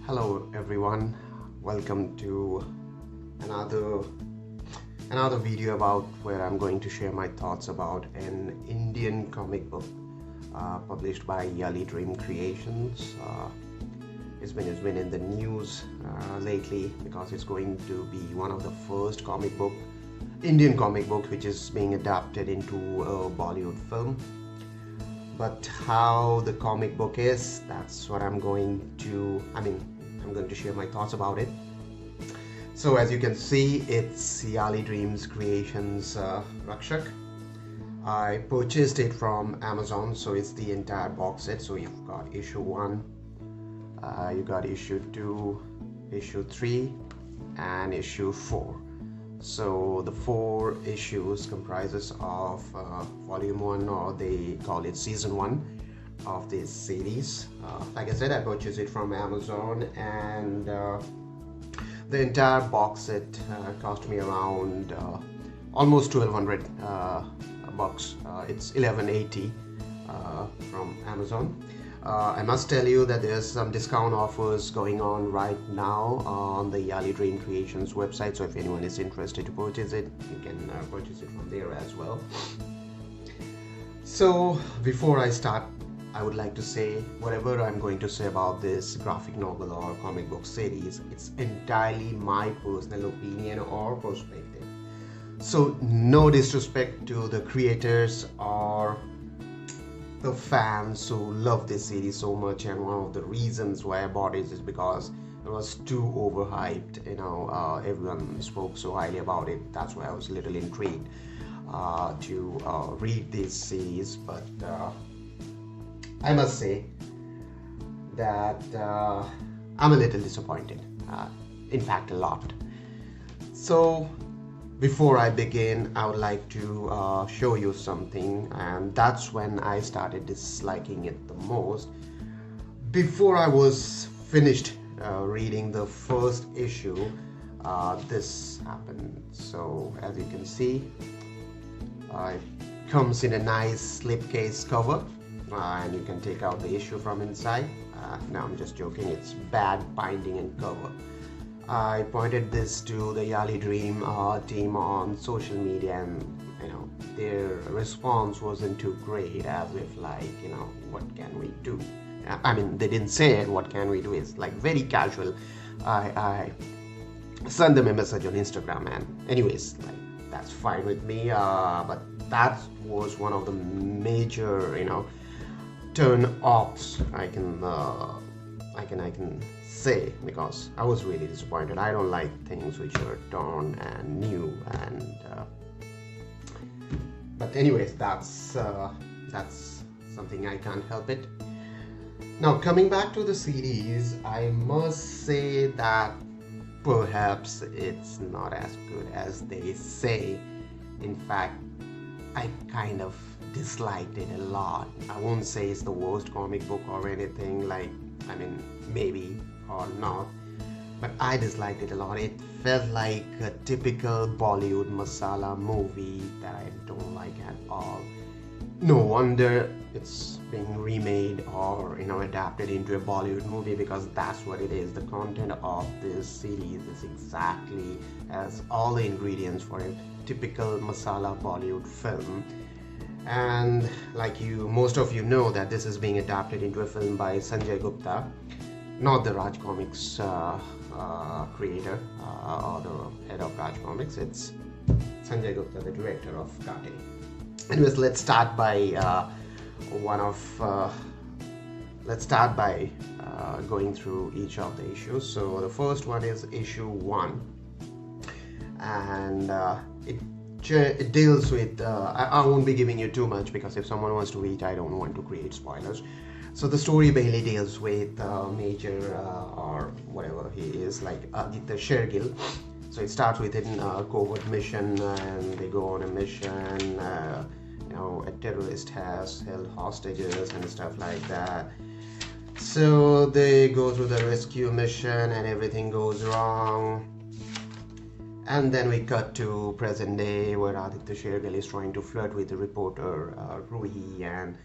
Hello everyone, welcome to another video about where I'm going to share my thoughts about an Indian comic book published by Yali Dream Creations. It's been in the news lately because it's going to be one of the first Indian comic book which is being adapted into a Bollywood film. But how the comic book is, that's what I'm going to share my thoughts about it. So as you can see, it's Yali Dreams Creations Rakshak. I purchased it from Amazon, so it's the entire box set. So you've got issue 1, you got issue 2, issue 3 and issue 4. So the 4 issues comprises of volume 1, or they call it season 1 of this series. Like I said, I purchased it from Amazon, and the entire box set cost me around almost 1200 bucks. It's 1180 from Amazon. I must tell you that there's some discount offers going on right now on the Yali Dream Creations website, so if anyone is interested to purchase it, you can purchase it from there as well. So before I start, I would like to say whatever I'm going to say about this graphic novel or comic book series, it's entirely my personal opinion or perspective. So no disrespect to the creators or the fans who love this series so much, and one of the reasons why I bought it is because it was too overhyped. Everyone spoke so highly about it. That's why I was a little intrigued to read this series. But I must say that I'm a little disappointed. In fact, a lot. So before I begin, I would like to show you something, and that's when I started disliking it the most. Before I was finished reading the first issue, this happened. So as you can see, it comes in a nice slipcase cover, and you can take out the issue from inside. No, I'm just joking, it's bad binding and cover. I pointed this to the Yali Dream team on social media, and their response wasn't too great, as if what can we do? They didn't say it, what can we do? It's like very casual. I sent them a message on Instagram, and anyways, that's fine with me, but that was one of the major turn offs I can say, because I was really disappointed. I don't like things which are torn and new, and but anyways, that's something I can't help it. Now coming back to the series, I must say that perhaps it's not as good as they say. In fact, I kind of disliked it a lot. I won't say it's the worst comic book or anything, maybe or not, but I disliked it a lot. It felt like a typical Bollywood masala movie that I don't like at all. No wonder it's being remade or adapted into a Bollywood movie, because that's what it is. The content of this series is exactly as all the ingredients for a typical masala Bollywood film. And most of you know that this is being adapted into a film by Sanjay Gupta, not the Raj Comics creator or the head of Raj Comics. It's Sanjay Gupta, the director of Kate. Anyways, let's start by going through each of the issues. So the first one is issue 1, and it deals with I won't be giving you too much, because if someone wants to read, I don't want to create spoilers. So the story mainly deals with Major or whatever he is, like Aditya Shergill. So it starts with a covert mission, and they go on a mission. A terrorist has held hostages and stuff like that. So they go through the rescue mission, and everything goes wrong. And then we cut to present day, where Aditya Shergill is trying to flirt with the reporter Ruhi, and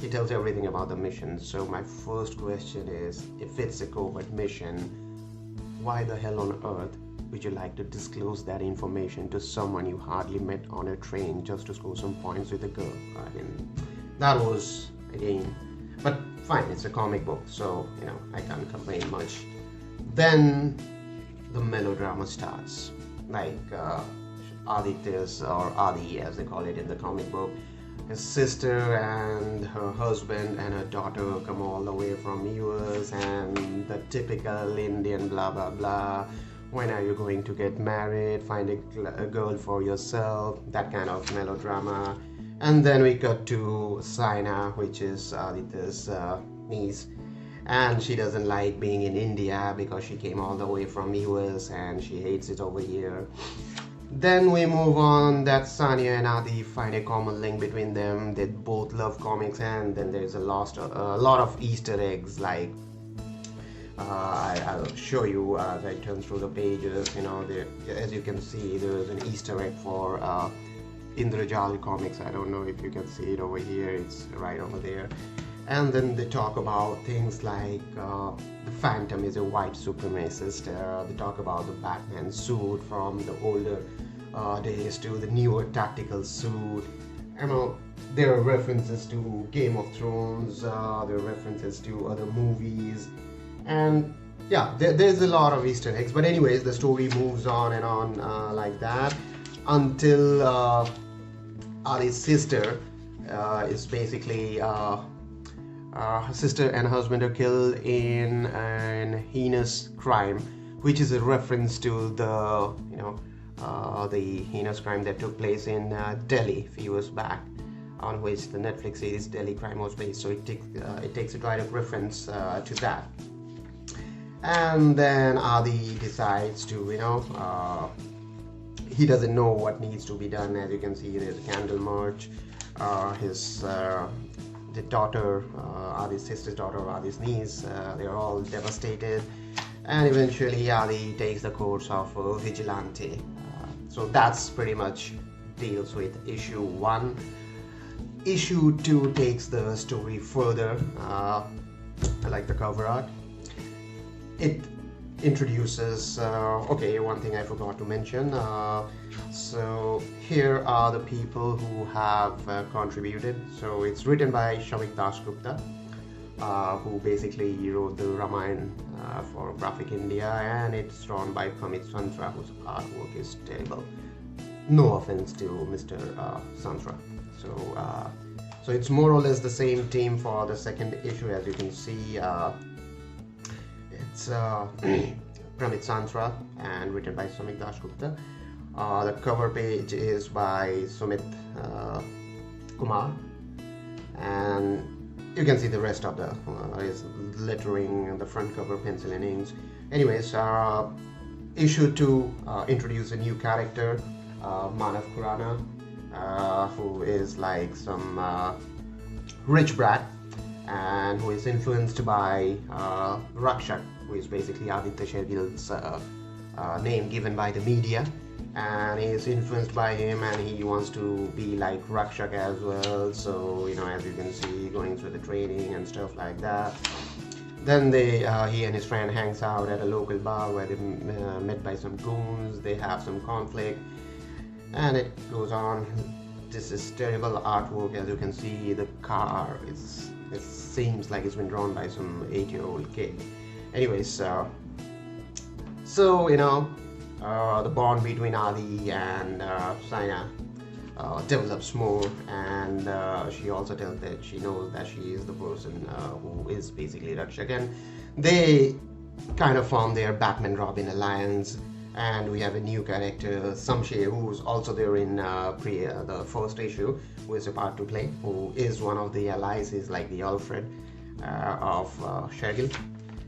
he tells everything about the mission. So my first question is, if it's a covert mission, why the hell on earth would you like to disclose that information to someone you hardly met on a train just to score some points with a girl? I mean, that was, again, but fine, it's a comic book, so I can't complain much. Then the melodrama starts, like Aditya's, or Adi as they call it in the comic book. His sister and her husband and her daughter come all the way from US, and the typical Indian blah blah blah. When are you going to get married? Find a girl for yourself. That kind of melodrama. And then we cut to Saina, which is Aditya's niece, and she doesn't like being in India because she came all the way from US and she hates it over here. Then we move on that Sanya and Adi find a common link between them. They both love comics, and then there's a lot of Easter eggs. Like I'll show you as I turn through the pages. As you can see, there's an Easter egg for Indrajal comics. I don't know if you can see it over here. It's right over there. And then they talk about things like the Phantom is a white supremacist. They talk about the Batman suit from the older days to the newer tactical suit. There are references to Game of Thrones. There are references to other movies, and yeah, there's a lot of Easter eggs. But anyways, the story moves on and on like that until Adi's sister is basically. Her sister and husband are killed in an heinous crime, which is a reference to the heinous crime that took place in Delhi a few years back, on which the Netflix series Delhi Crime was based. So it takes a direct reference to that. And then Adi decides to he doesn't know what needs to be done. As you can see, there's a candle march. The daughter, Adi's sister's daughter, Adi's niece, they're all devastated, and eventually Adi takes the course of a vigilante. So that's pretty much deals with issue 1. Issue 2 takes the story further. I like the cover art. It introduces one thing I forgot to mention. So here are the people who have contributed. So it's written by Shamik Dasgupta, who basically wrote the Ramayana for Graphic India, and it's drawn by Pramit Santra, whose artwork is terrible. No offense to Mr. Santra. So it's more or less the same team for the second issue. As you can see, it's Pramit Santra and written by Sumit Dasgupta. The cover page is by Sumit Kumar, and you can see the rest of the is lettering, the front cover, pencil and inks. Anyways, issue 2 introduce a new character, Manav Khurana, who is like some rich brat, and who is influenced by Rakshak, who is basically Aditya Shergill's name given by the media, and he is influenced by him, and he wants to be like Rakshak as well. So as you can see, going through the training and stuff like that. Then he and his friend hangs out at a local bar where they met by some goons. They have some conflict, and it goes on. This is terrible artwork. As you can see, the car it seems like it's been drawn by some 8-year-old kid. Anyways, the bond between Adi and Saina develops more, and she also tells that she knows that she is the person who is basically Rakshak, and they kind of form their Batman-Robin alliance. And we have a new character, Samshay, who's also there in the first issue, who is a part to play, who is one of the allies. He's like the Alfred of Shergill.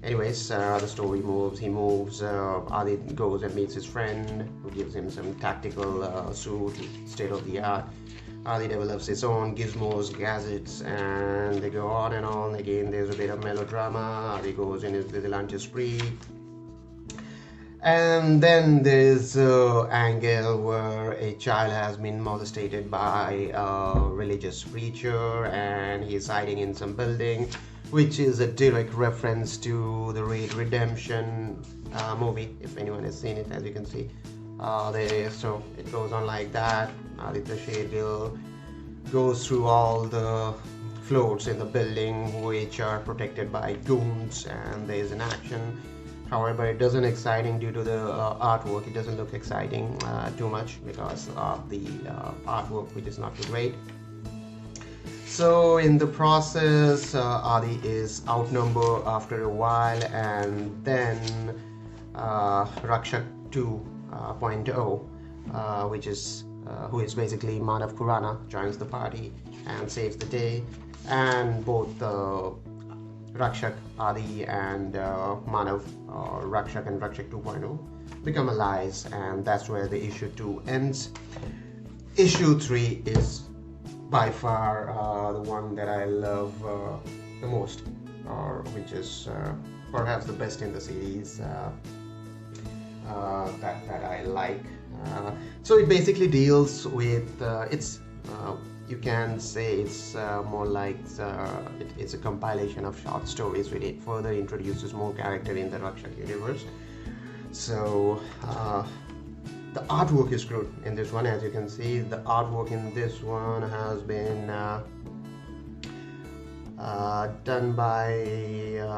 Anyways, the story moves. He moves. Adi goes and meets his friend, who gives him some tactical suit, state of the art. Adi develops his own gizmos, gadgets, and they go on and on. Again, there's a bit of melodrama. Adi goes in his vigilante spree. And then there's angle where a child has been molested by a religious preacher and he's hiding in some building, which is a direct reference to the Red Redemption movie, if anyone has seen it, as you can see. So it goes on like that. Aditya Shedil goes through all the floors in the building which are protected by goons, and there is an action. However, it doesn't exciting due to the artwork. It doesn't look exciting too much because of the artwork, which is not too great. So in the process, Adi is outnumbered after a while, and then Rakshak 2.0, which is who is basically Madhav Khurana, joins the party and saves the day, and both Rakshak, Adi, and Manav, or Rakshak and Rakshak 2.0, become allies, and that's where the issue 2 ends. Issue 3 is by far the one that I love the most, or which is perhaps the best in the series that I like. So it basically deals with you can say it's more like it's a compilation of short stories with it further introduces more character in the Rakshak universe. So the artwork is good in this one. As you can see, the artwork in this one has been done by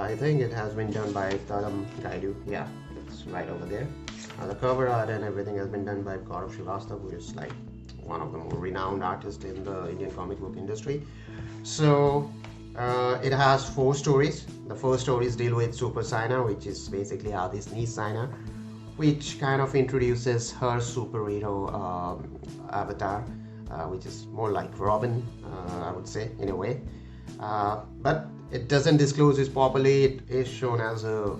I think it has been done by Taram Gaidu. Yeah, it's right over there. The cover art and everything has been done by Gaurav Srivastava, who is like one of the more renowned artists in the Indian comic book industry. So it has 4 stories. The first stories deal with Super Saina, which is basically Adi's niece Saina, which kind of introduces her superhero avatar, which is more like Robin, I would say, in a way. But it doesn't disclose this properly. It is shown as a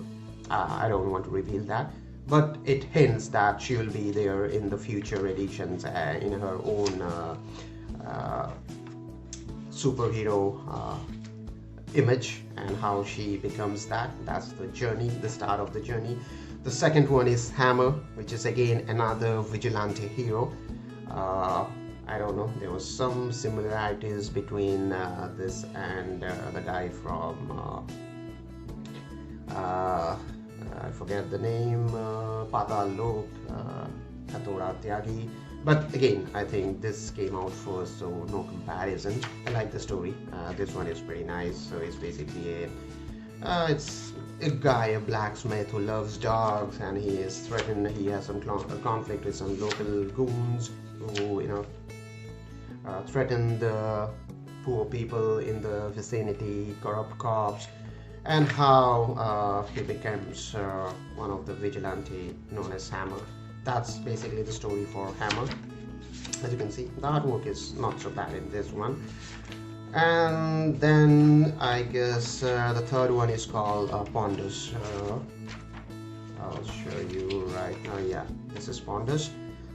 I don't want to reveal that, but it hints that she will be there in the future editions in her own superhero image, and how she becomes that. That's the journey, the start of the journey. The second one is Hammer, which is again another vigilante hero. I don't know, there was some similarities between this and the guy from I forget the name, Patal Lok, Katora Tyagi. But again, I think this came out first, so no comparison. I like the story. This one is pretty nice. So it's basically it's a guy, a blacksmith who loves dogs, and he is threatened. He has some conflict with some local goons who, threaten the poor people in the vicinity, corrupt cops, and how he becomes one of the vigilante known as Hammer. That's basically the story for Hammer. As you can see, the artwork is not so bad in this one. And then I guess the third one is called Pondus. I'll show you right now. Yeah, this is Pondus.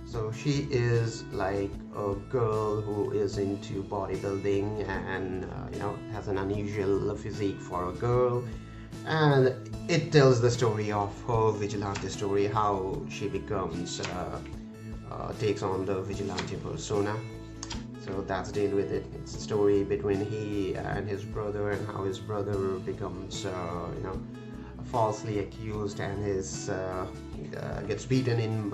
So she is like a girl who is into bodybuilding and has an unusual physique for a girl, and it tells the story of her vigilante story, how she becomes takes on the vigilante persona. So that's deal with it. It's a story between he and his brother, and how his brother becomes falsely accused, and his gets beaten in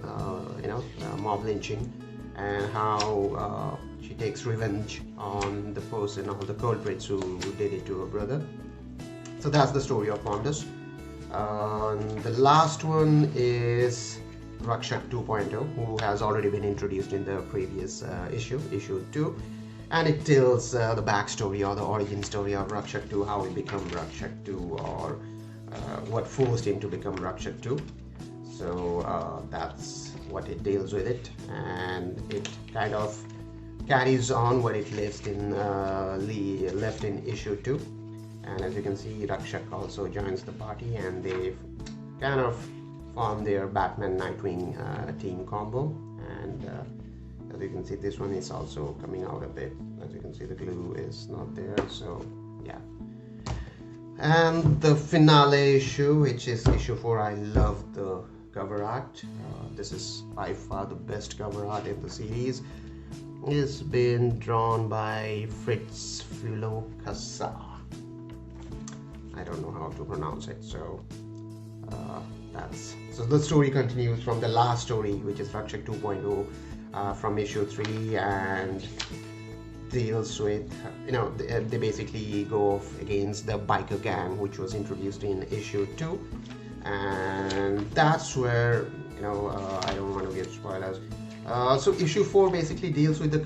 mob lynching, and how she takes revenge on the person or the culprits who did it to her brother. So that's the story of Pondus. The last one is Rakshak 2.0, who has already been introduced in the previous issue 2, and it tells the backstory or the origin story of Rakshak 2, how he became Rakshak 2, or what forced him to become Rakshak 2. So that's what it deals with it, and it kind of carries on what it left in issue 2. And as you can see, Rakshak also joins the party, and they kind of form their Batman Nightwing team combo. And as you can see, this one is also coming out a bit. As you can see, the glue is not there, so yeah. And the finale issue, which is issue 4, I love the cover art. This is by far the best cover art in the series. It's been drawn by Fritz Filokasa. I don't know how to pronounce it, so so the story continues from the last story, which is Rakshak 2.0, from issue 3, and deals with, they basically go off against the biker gang, which was introduced in issue 2, and that's where, I don't want to give spoilers. So issue 4 basically deals with the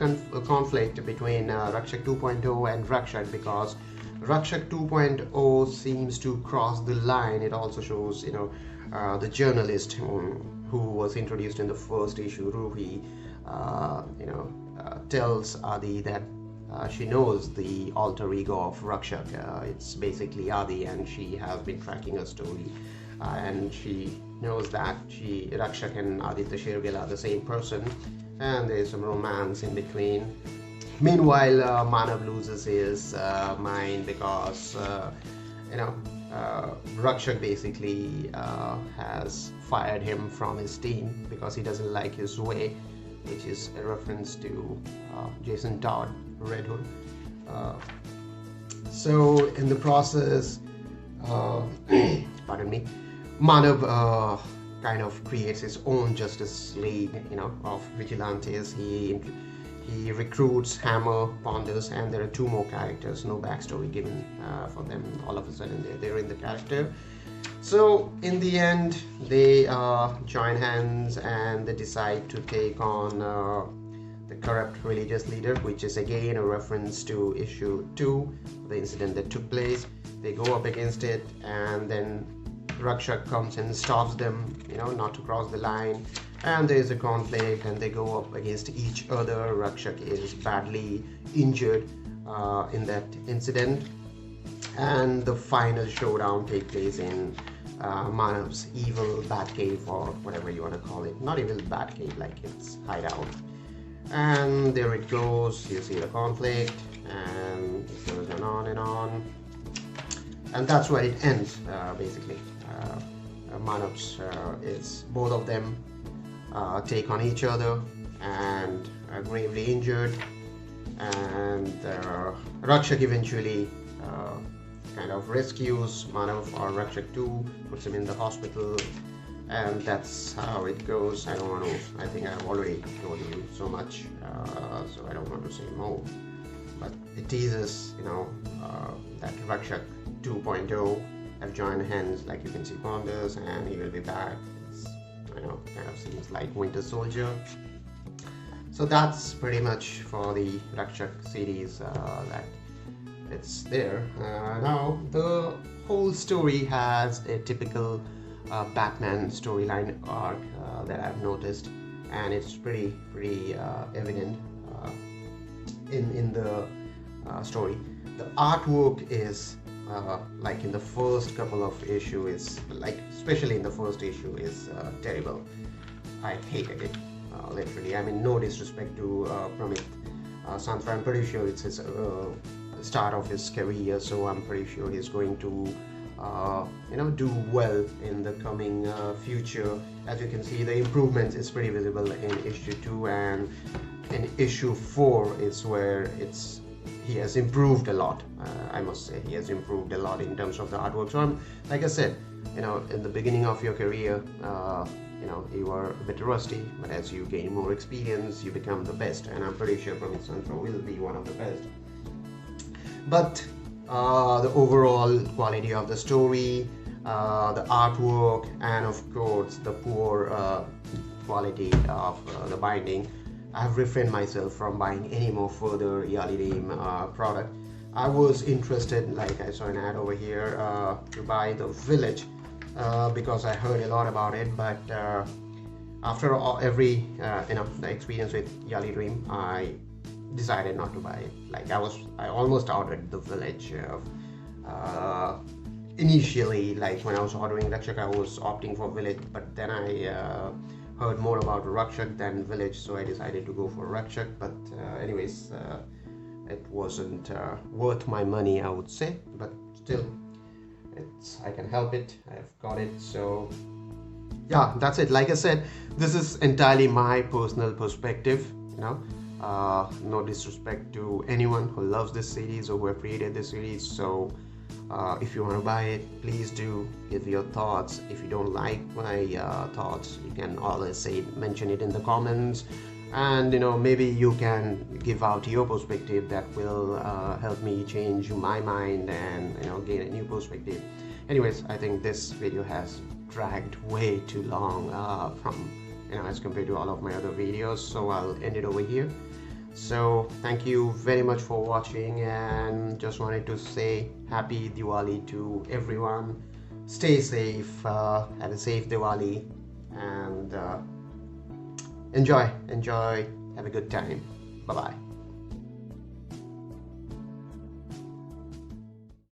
conflict between Rakshak 2.0 and Rakshak, because Rakshak 2.0 seems to cross the line. It also shows, the journalist who was introduced in the first issue, Ruhi, tells Adi that she knows the alter ego of Rakshak. It's basically Adi, and she has been tracking her story, and she knows that Rakshak and Aditya Shergill are the same person, and there's some romance in between. Meanwhile, Manav loses his mind because Rakshak basically has fired him from his team because he doesn't like his way, which is a reference to Jason Todd, Red Hood. So in the process, pardon me, Manav kind of creates his own Justice League, of vigilantes. He recruits Hammer, Ponders, and there are 2 more characters. No backstory given for them. All of a sudden, they're in the character. So in the end, they join hands and they decide to take on the corrupt religious leader, which is again a reference to issue 2, the incident that took place. They go up against it, and then Rakshak comes and stops them, not to cross the line. And there is a conflict, and they go up against each other. Rakshak is badly injured in that incident, and the final showdown takes place in Manav's evil Batcave, or whatever you want to call it. Not evil Batcave, like its hideout. And there it goes. You see the conflict, and it goes on and on, and that's where it ends, basically. Manav's is both of them take on each other and are gravely injured, and Rakshak eventually kind of rescues Manav, or Rakshak 2, puts him in the hospital, and that's how it goes. I think I've already told you so much, so I don't want to say more, but it teases, that Rakshak 2.0 have joined hands, like you can see Ponders, and he will be back. Kind of seems like Winter Soldier. So that's pretty much for the Rakshak series, that it's there. Now the whole story has a typical Batman storyline arc that I've noticed, and it's pretty evident in the story. The artwork is like in the first couple of issues, especially in the first issue, is terrible. I hated it, literally. I mean, no disrespect to Pramit Santra. I'm pretty sure it's his start of his career, so I'm pretty sure he's going to do well in the coming future. As you can see, the improvements is pretty visible in issue 2, and in issue 4 is where he has improved a lot. I must say he has improved a lot in terms of the artwork. So like I said, in the beginning of your career, you were a bit rusty, but as you gain more experience, you become the best, and I'm pretty sure Pramit Santra will be one of the best. But the overall quality of the story, the artwork, and of course the poor quality of the binding, I've refrained myself from buying any more further Yali Dream product. I was interested, like I saw an ad over here, to buy the Village because I heard a lot about it, but after every the experience with Yali Dream, I decided not to buy it. Like I almost ordered the Village. Initially, like when I was ordering Rakshak, I was opting for Village, but then I heard more about Rakshak than Village, so I decided to go for Rakshak. But anyways, it wasn't worth my money, I would say, but still, I can help it. I've got it, so yeah, that's it. Like I said, this is entirely my personal perspective, you know. No disrespect to anyone who loves this series or who have created this series. So if you want to buy it, please do give your thoughts. If you don't like my thoughts, you can always mention it in the comments, and maybe you can give out your perspective that will help me change my mind and gain a new perspective. Anyways, I think this video has dragged way too long from as compared to all of my other videos, so I'll end it over here. So thank you very much for watching, and just wanted to say happy Diwali to everyone. Stay safe, have a safe Diwali, and enjoy, have a good time. Bye bye.